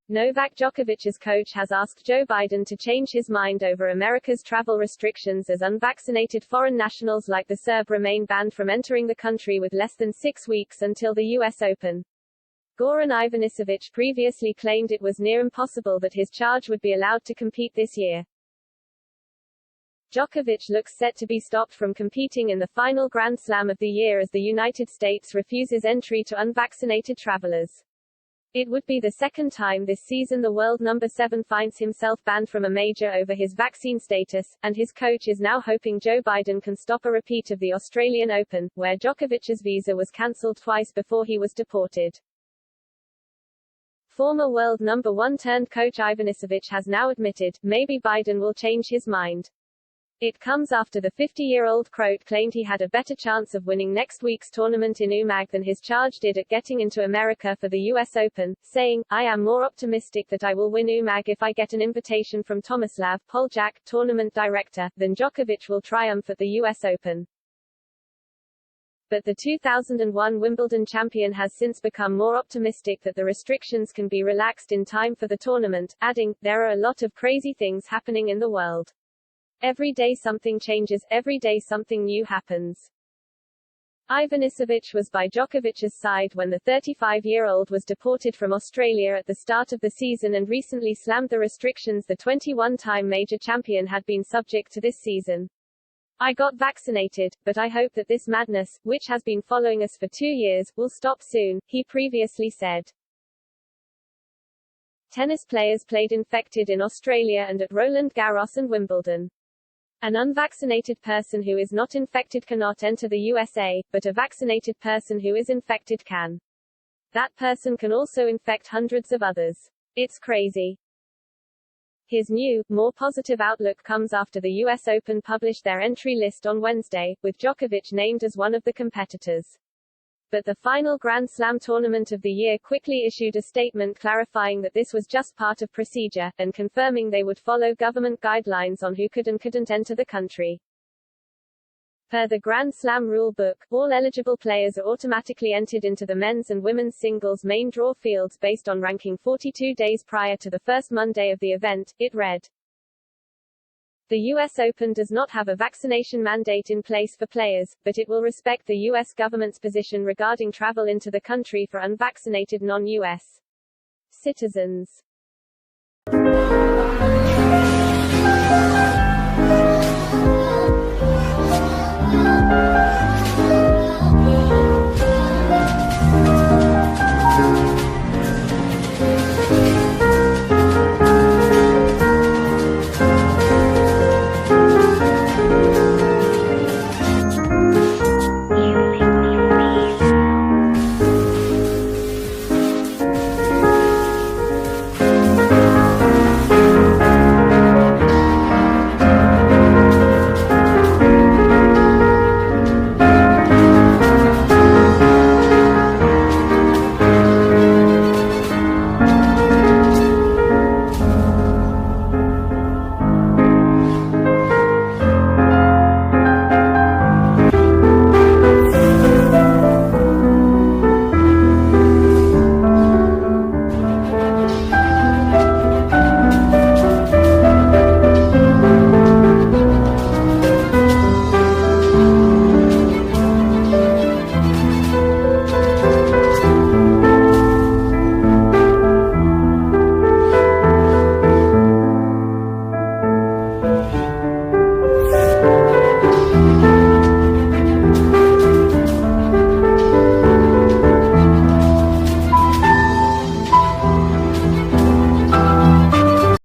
Novak Djokovic's coach has asked Joe Biden to change his mind over America's travel restrictions as unvaccinated foreign nationals like the Serb remain banned from entering the country with less than 6 weeks until the U.S. Open. Goran Ivanisevic previously claimed it was near impossible that his charge would be allowed to compete this year. Djokovic looks set to be stopped from competing in the final Grand Slam of the year as the United States refuses entry to unvaccinated travelers. It would be the second time this season the world number 7 finds himself banned from a major over his vaccine status, and his coach is now hoping Joe Biden can stop a repeat of the Australian Open, where Djokovic's visa was cancelled twice before he was deported. Former world number 1 turned coach Ivanisevic has now admitted, maybe Biden will change his mind. It comes after the 50-year-old Croat claimed he had a better chance of winning next week's tournament in UMAG than his charge did at getting into America for the U.S. Open, saying, "I am more optimistic that I will win UMAG if I get an invitation from Tomislav Poljak, tournament director, than Djokovic will triumph at the U.S. Open." But the 2001 Wimbledon champion has since become more optimistic that the restrictions can be relaxed in time for the tournament, adding, "There are a lot of crazy things happening in the world. Every day something changes, every day something new happens." Ivanisevic was by Djokovic's side when the 35-year-old was deported from Australia at the start of the season and recently slammed the restrictions the 21-time major champion had been subject to this season. "I got vaccinated, but I hope that this madness, which has been following us for 2 years, will stop soon," he previously said. Tennis players played infected in Australia and at Roland Garros and Wimbledon. An unvaccinated person who is not infected cannot enter the USA, but a vaccinated person who is infected can. That person can also infect hundreds of others. It's crazy. His new, more positive outlook comes after the U.S. Open published their entry list on Wednesday, with Djokovic named as one of the competitors. But the final Grand Slam tournament of the year quickly issued a statement clarifying that this was just part of procedure, and confirming they would follow government guidelines on who could and couldn't enter the country. Per the Grand Slam rule book, all eligible players are automatically entered into the men's and women's singles main draw fields based on ranking 42 days prior to the first Monday of the event, it read. The U.S. Open does not have a vaccination mandate in place for players, but it will respect the U.S. government's position regarding travel into the country for unvaccinated non-U.S. citizens.